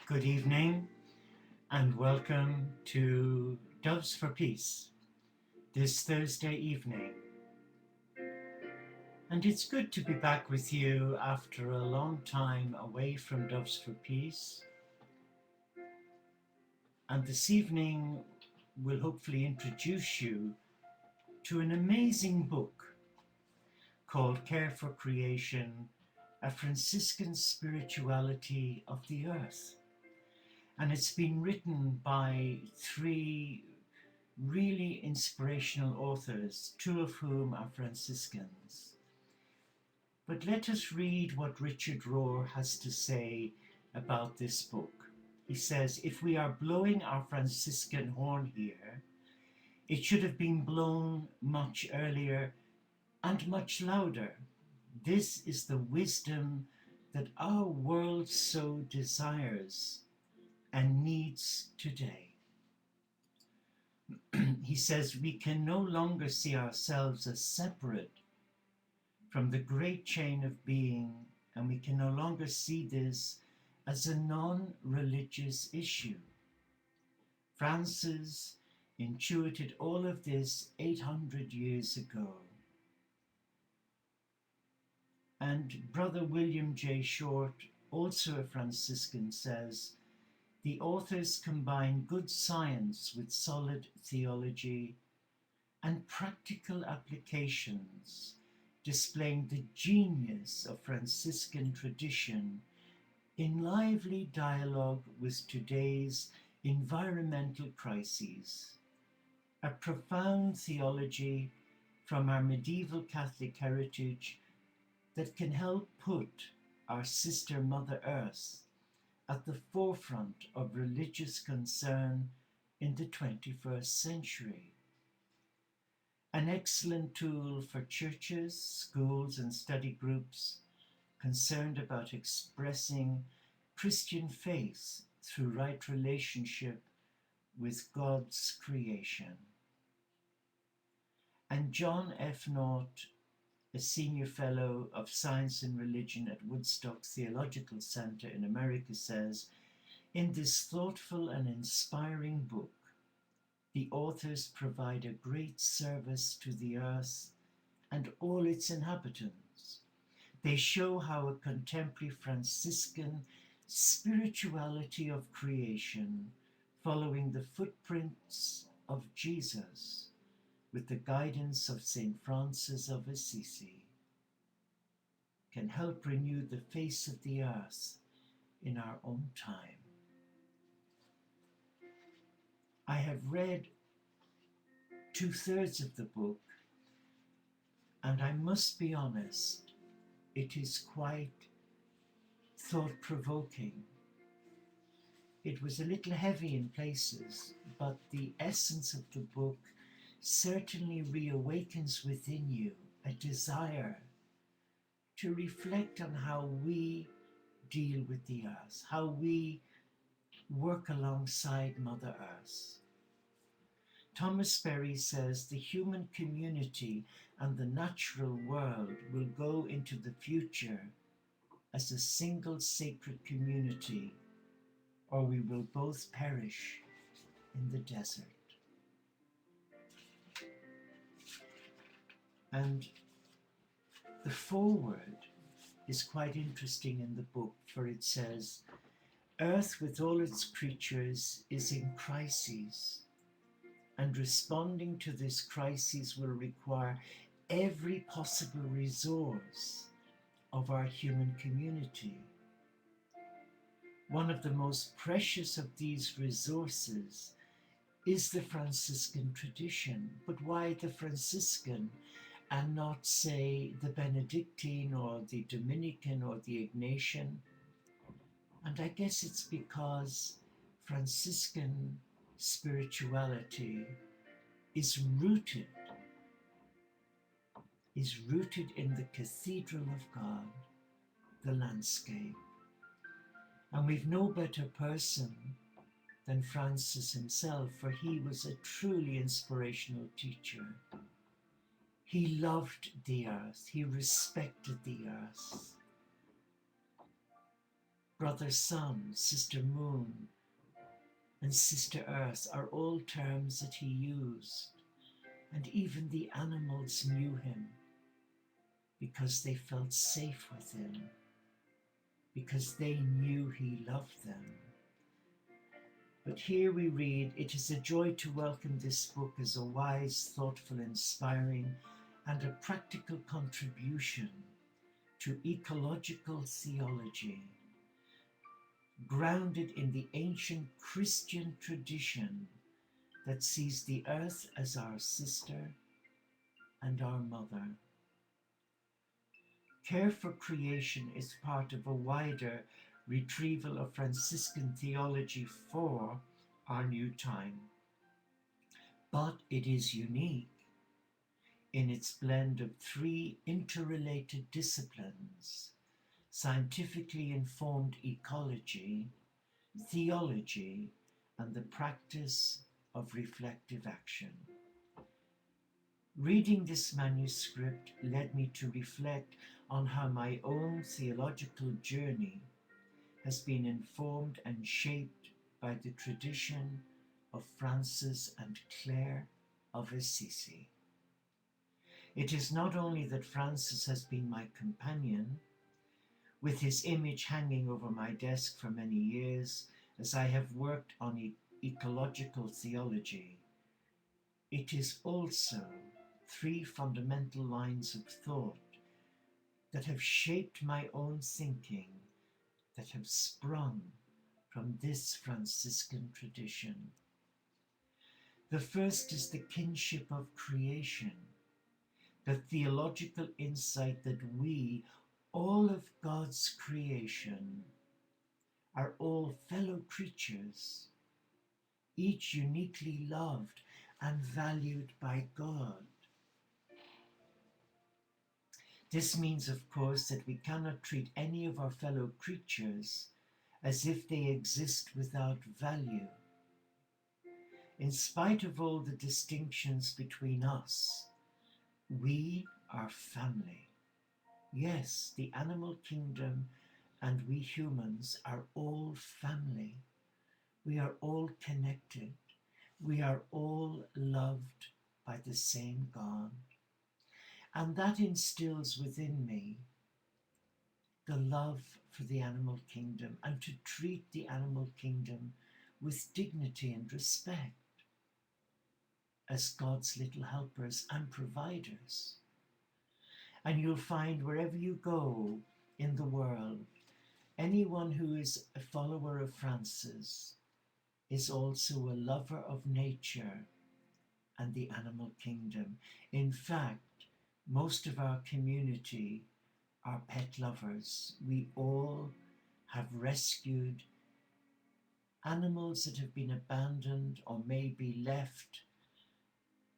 Good evening and welcome to Doves for Peace this Thursday evening. And it's good to be back with you after a long time away from Doves for Peace. And this evening we'll hopefully introduce you to an amazing book called Care for Creation, A Franciscan Spirituality of the Earth. And it's been written by three really inspirational authors, two of whom are Franciscans. But let us read what Richard Rohr has to say about this book. He says, if we are blowing our Franciscan horn here, it should have been blown much earlier and much louder. This is the wisdom that our world so desires and needs today. He says we can no longer see ourselves as separate from the great chain of being, and we can no longer see this as a non-religious issue. Francis intuited all of this 800 years ago. And Brother William J. Short, also a Franciscan, says, the authors combine good science with solid theology and practical applications, displaying the genius of Franciscan tradition in lively dialogue with today's environmental crises. A profound theology from our medieval Catholic heritage that can help put our sister Mother Earth at the forefront of religious concern in the 21st century. An excellent tool for churches, schools, and study groups concerned about expressing Christian faith through right relationship with God's creation. And John F. Knott, a senior fellow of science and religion at Woodstock Theological Center in America, says, in this thoughtful and inspiring book, the authors provide a great service to the earth and all its inhabitants. They show how a contemporary Franciscan spirituality of creation, following the footprints of Jesus, with the guidance of Saint Francis of Assisi, can help renew the face of the earth in our own time. I have read 2/3 of the book, and I must be honest, it is quite thought-provoking. It was a little heavy in places, but the essence of the book certainly reawakens within you a desire to reflect on how we deal with the earth, how we work alongside Mother Earth. Thomas Berry says the human community and the natural world will go into the future as a single sacred community, or we will both perish in the desert. And the foreword is quite interesting in the book, for it says, Earth with all its creatures is in crises, and responding to this crisis will require every possible resource of our human community. One of the most precious of these resources is the Franciscan tradition. But why the Franciscan and not, say, the Benedictine or the Dominican or the Ignatian? And I guess it's because Franciscan spirituality is rooted in the cathedral of God, the landscape. And we've no better person than Francis himself, for he was a truly inspirational teacher. He loved the earth, he respected the earth. Brother Sun, Sister Moon, and Sister Earth are all terms that he used, and even the animals knew him because they felt safe with him, because they knew he loved them. But here we read, "It is a joy to welcome this book as a wise, thoughtful, inspiring, and a practical contribution to ecological theology, grounded in the ancient Christian tradition that sees the earth as our sister and our mother." Care for creation is part of a wider retrieval of Franciscan theology for our new time. But it is unique in its blend of three interrelated disciplines: scientifically informed ecology, theology, and the practice of reflective action. Reading this manuscript led me to reflect on how my own theological journey has been informed and shaped by the tradition of Francis and Clare of Assisi. It is not only that Francis has been my companion, with his image hanging over my desk for many years as I have worked on ecological theology. It is also three fundamental lines of thought that have shaped my own thinking, that have sprung from this Franciscan tradition. The first is the kinship of creation, the theological insight that we, all of God's creation, are all fellow creatures, each uniquely loved and valued by God. This means, of course, that we cannot treat any of our fellow creatures as if they exist without value. In spite of all the distinctions between us, we are family. Yes, the animal kingdom and we humans are all family. We are all connected. We are all loved by the same God. And that instills within me the love for the animal kingdom and to treat the animal kingdom with dignity and respect as God's little helpers and providers. And you'll find wherever you go in the world, anyone who is a follower of Francis is also a lover of nature and the animal kingdom. In fact, most of our community are pet lovers. We all have rescued animals that have been abandoned or maybe left,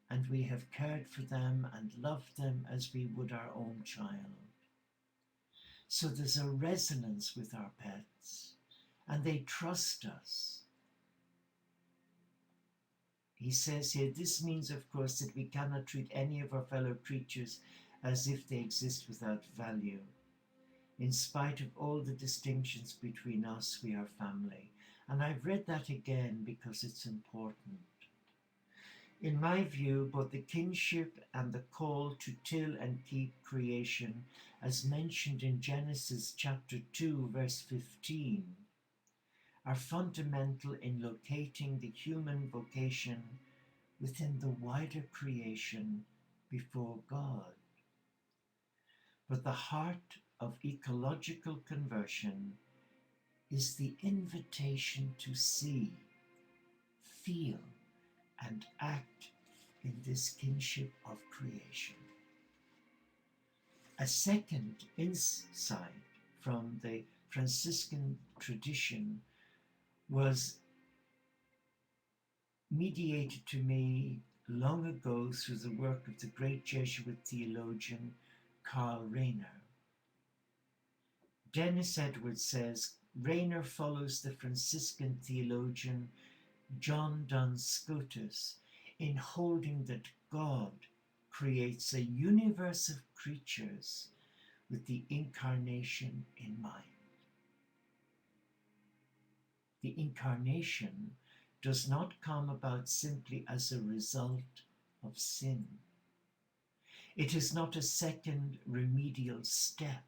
and we have cared for them and loved them as we would our own child. So there's a resonance with our pets, and they trust us. He says here, this means, of course, that we cannot treat any of our fellow creatures as if they exist without value. In spite of all the distinctions between us, we are family. And I've read that again because it's important. In my view, both the kinship and the call to till and keep creation, as mentioned in Genesis chapter 2, verse 15, are fundamental in locating the human vocation within the wider creation before God. But the heart of ecological conversion is the invitation to see, feel, and act in this kinship of creation. A second insight from the Franciscan tradition was mediated to me long ago through the work of the great Jesuit theologian Karl Rahner. Dennis Edwards says, Rahner follows the Franciscan theologian John Duns Scotus in holding that God creates a universe of creatures with the incarnation in mind. the incarnation does not come about simply as a result of sin. It is not a second remedial step,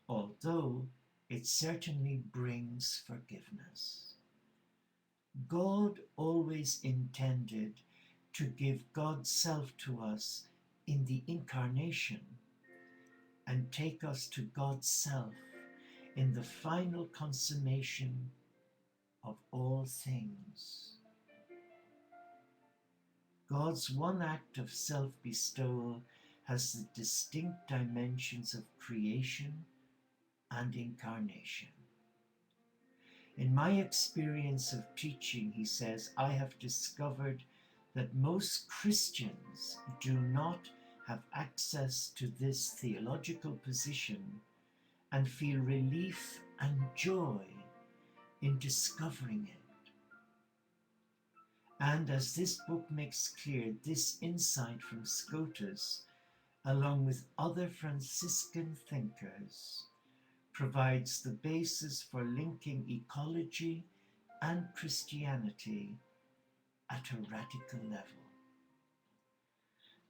although it certainly brings forgiveness. God always intended to give God's self to us in the incarnation and take us to God's self in the final consummation of all things. God's one act of self-bestowal has the distinct dimensions of creation and incarnation. In my experience of teaching, he says, I have discovered that most Christians do not have access to this theological position and feel relief and joy in discovering it. And as this book makes clear, this insight from Scotus, along with other Franciscan thinkers, provides the basis for linking ecology and Christianity at a radical level.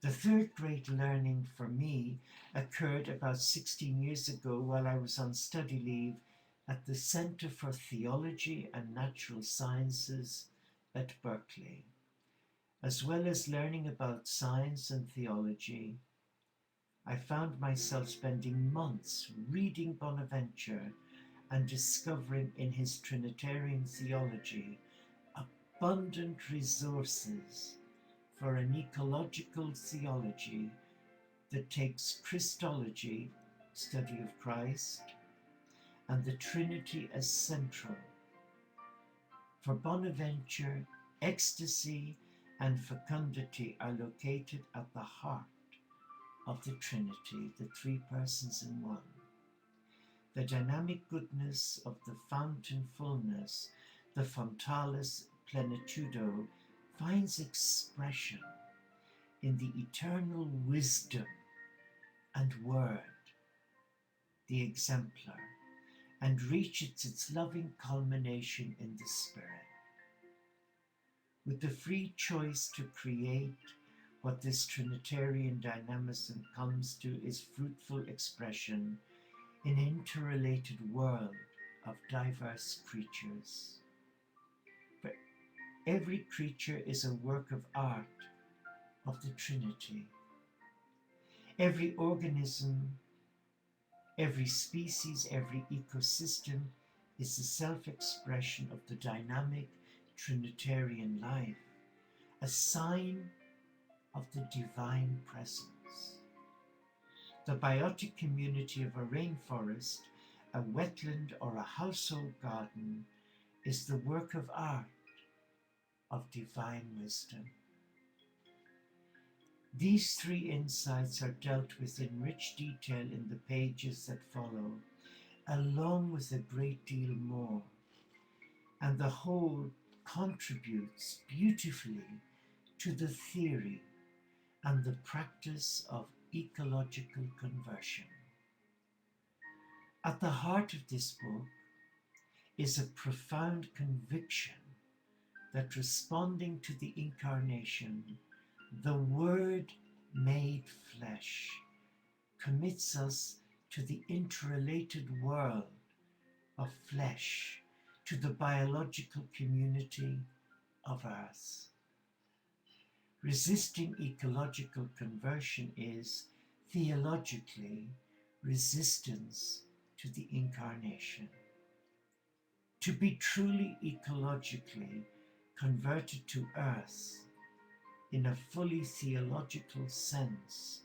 The third great learning for me occurred about 16 years ago while I was on study leave at the Center for Theology and Natural Sciences at Berkeley. As well as learning about science and theology, I found myself spending months reading Bonaventure and discovering in his Trinitarian theology abundant resources for an ecological theology that takes Christology, study of Christ, and the Trinity as central. For Bonaventure, ecstasy and fecundity are located at the heart of the Trinity, the three persons in one. The dynamic goodness of the fountain fullness, the fontalis plenitudo, finds expression in the eternal wisdom and word, the exemplar, and reaches its loving culmination in the Spirit. With the free choice to create, what this Trinitarian dynamism comes to is fruitful expression in an interrelated world of diverse creatures. For every creature is a work of art of the Trinity. Every organism, every species, every ecosystem is the self-expression of the dynamic Trinitarian life, a sign of the divine presence. The biotic community of a rainforest, a wetland, or a household garden is the work of art of divine wisdom. These three insights are dealt with in rich detail in the pages that follow, along with a great deal more, and the whole contributes beautifully to the theory and the practice of ecological conversion. At the heart of this book is a profound conviction that responding to the incarnation, the Word made flesh, commits us to the interrelated world of flesh, to the biological community of Earth. Resisting ecological conversion is, theologically, resistance to the incarnation. To be truly ecologically converted to Earth in a fully theological sense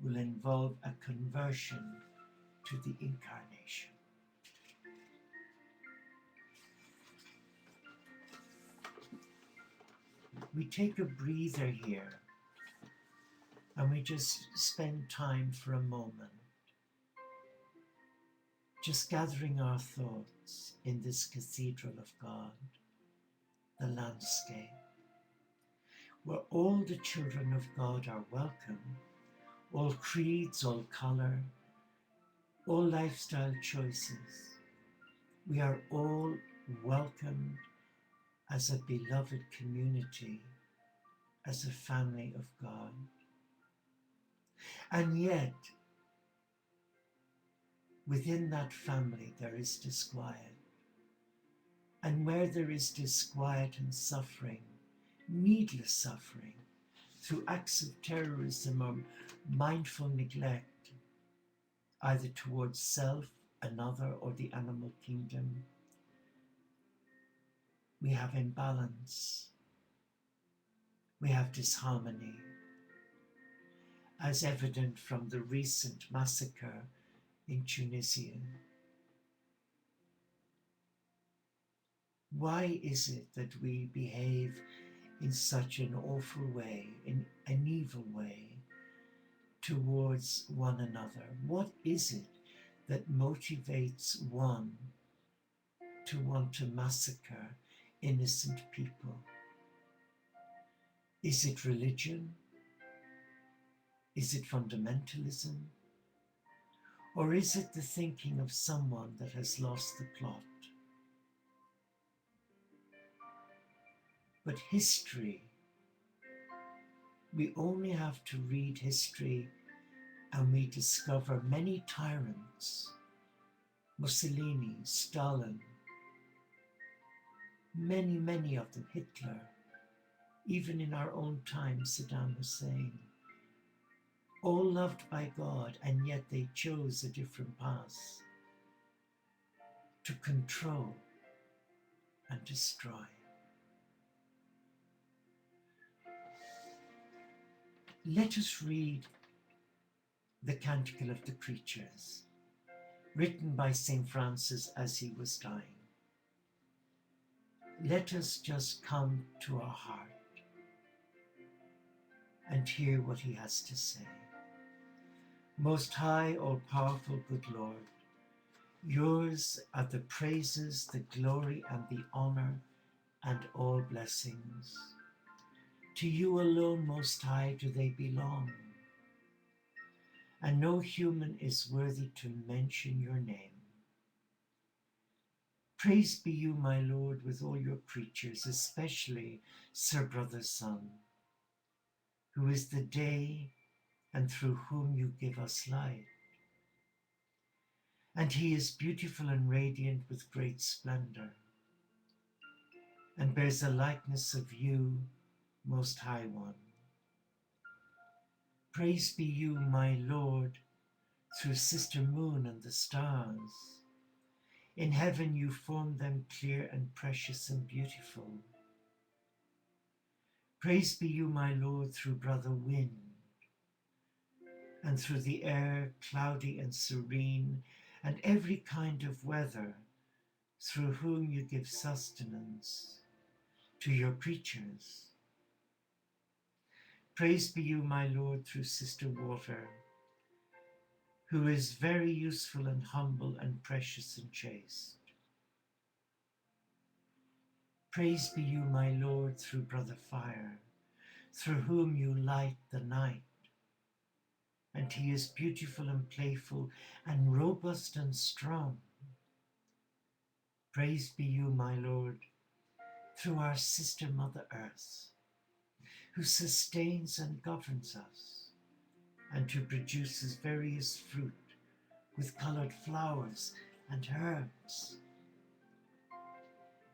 will involve a conversion to the incarnation. We take a breather here and we just spend time for a moment, just gathering our thoughts in this cathedral of God, the landscape, where all the children of God are welcome, all creeds, all color, all lifestyle choices. We are all welcomed as a beloved community, as a family of God. And yet, within that family there is disquiet. And where there is disquiet and suffering, needless suffering, through acts of terrorism or mindful neglect, either towards self, another, or the animal kingdom, we have imbalance, we have disharmony, as evident from the recent massacre in Tunisia. Why is it that we behave in such an awful way, in an evil way, towards one another? What is it that motivates one to want to massacre innocent people? Is it religion? Is it fundamentalism? Or is it the thinking of someone that has lost the plot? But history, we only have to read history and we discover many tyrants, Mussolini, Stalin, many of them, Hitler, even in our own time, Saddam Hussein, all loved by God, and yet they chose a different path to control and destroy. Let us read the Canticle of the Creatures, written by Saint Francis as he was dying. Let us just come to our heart and hear what he has to say. Most high, all-powerful, good Lord, yours are the praises, the glory, and the honor, and all blessings. To you alone, Most High, do they belong, and no human is worthy to mention your name. Praise be you, my Lord, with all your creatures, especially Sir Brother Sun, who is the day and through whom you give us light. And he is beautiful and radiant with great splendor, and bears a likeness of you, Most High One. Praise be you, my Lord, through Sister Moon and the stars. In heaven you formed them clear and precious and beautiful. Praise be you, my Lord, through Brother Wind, and through the air cloudy and serene, and every kind of weather, through whom you give sustenance to your creatures. Praise be you, my Lord, through Sister Water, who is very useful and humble and precious and chaste. Praise be you, my Lord, through Brother Fire, through whom you light the night, and he is beautiful and playful and robust and strong. Praise be you, my Lord, through our Sister Mother Earth, who sustains and governs us, and who produces various fruit with colored flowers and herbs.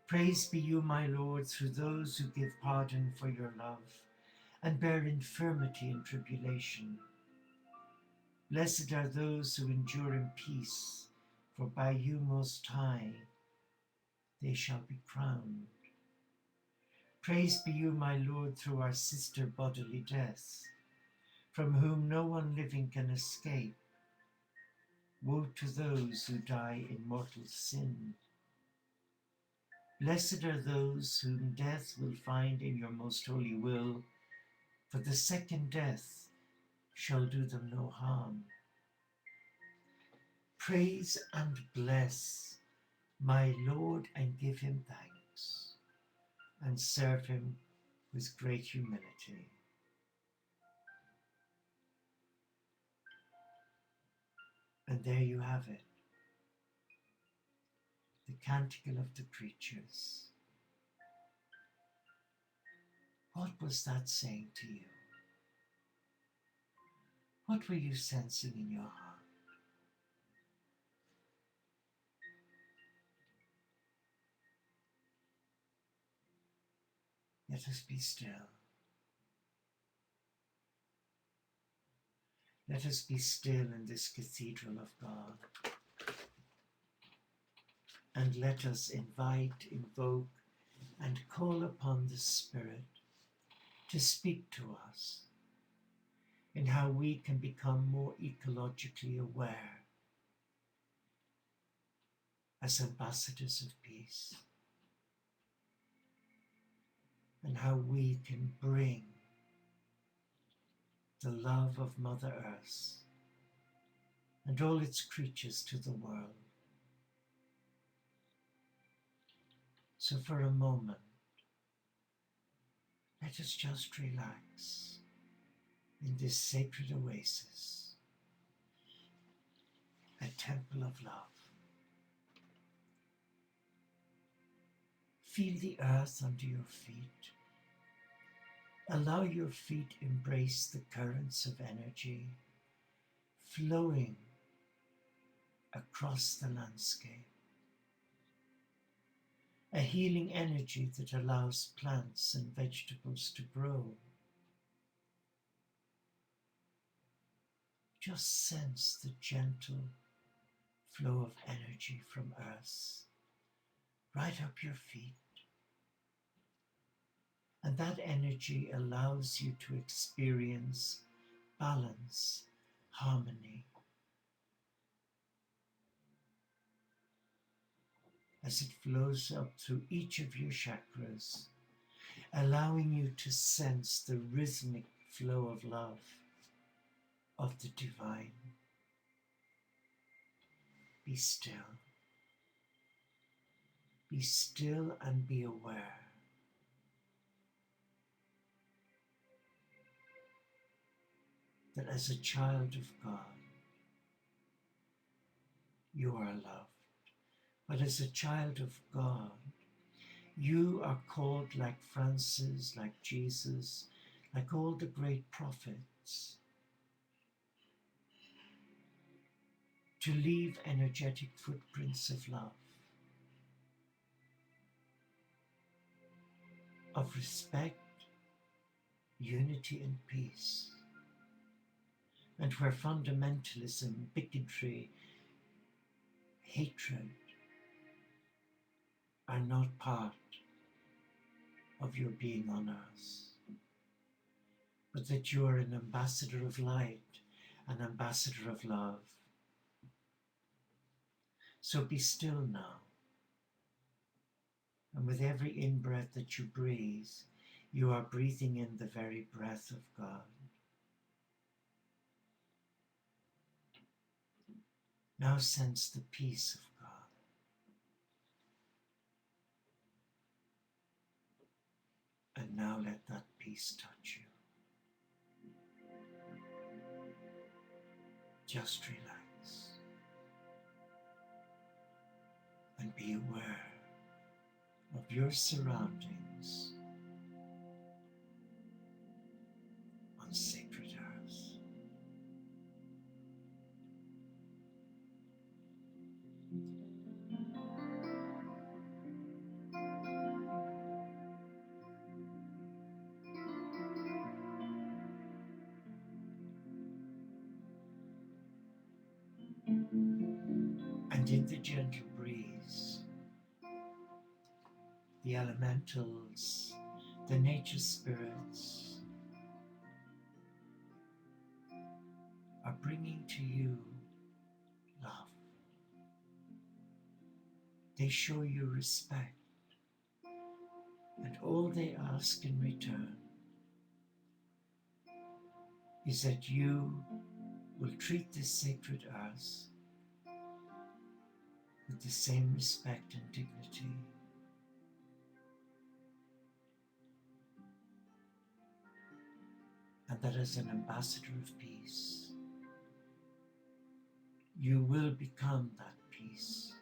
Praise be you, my Lord, through those who give pardon for your love and bear infirmity and tribulation. Blessed are those who endure in peace, for by you, Most High, they shall be crowned. Praise be you, my Lord, through our sister bodily death, from whom no one living can escape. Woe to those who die in mortal sin. Blessed are those whom death will find in your most holy will, for the second death shall do them no harm. Praise and bless my Lord, and give him thanks, and serve him with great humility. And there you have it, the canticle of the creatures. What was that saying to you? What were you sensing in your heart? Let us be still. Let us be still in this cathedral of God. And let us invite, invoke, and call upon the Spirit to speak to us in how we can become more ecologically aware as ambassadors of peace, and how we can bring the love of Mother Earth and all its creatures to the world. So for a moment, let us just relax in this sacred oasis, a temple of love. Feel the earth under your feet. Allow your feet embrace the currents of energy flowing across the landscape. A healing energy that allows plants and vegetables to grow. Just sense the gentle flow of energy from earth right up your feet. And that energy allows you to experience balance, harmony, as it flows up through each of your chakras, allowing you to sense the rhythmic flow of love, of the divine. Be still. Be still and be aware. That as a child of God, you are loved. But as a child of God, you are called like Francis, like Jesus, like all the great prophets, to leave energetic footprints of love, of respect, unity and peace. And where fundamentalism, bigotry, hatred are not part of your being on earth, but that you are an ambassador of light, an ambassador of love. So be still now. And with every in-breath that you breathe, you are breathing in the very breath of God. Now sense the peace of God. And now let that peace touch you. Just relax. And be aware of your surroundings on sacred earth. And in the gentle breeze, the elementals, the nature spirits are bringing to you love. They show you respect, and all they ask in return is that you will treat this sacred earth with the same respect and dignity. And that as an ambassador of peace, you will become that peace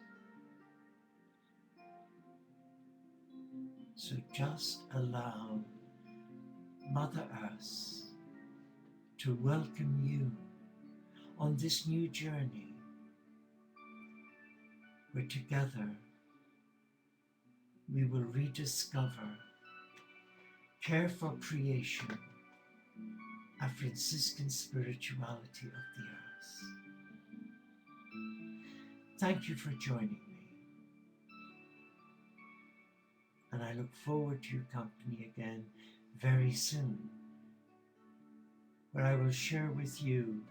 So just allow Mother Earth to welcome you on this new journey where together we will rediscover care for creation, a Franciscan spirituality of the earth. Thank you for joining me, and I look forward to your company again very soon, where I will share with you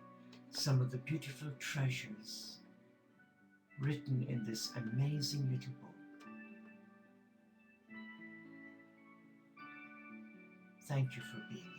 some of the beautiful treasures written in this amazing little book. Thank you for being here.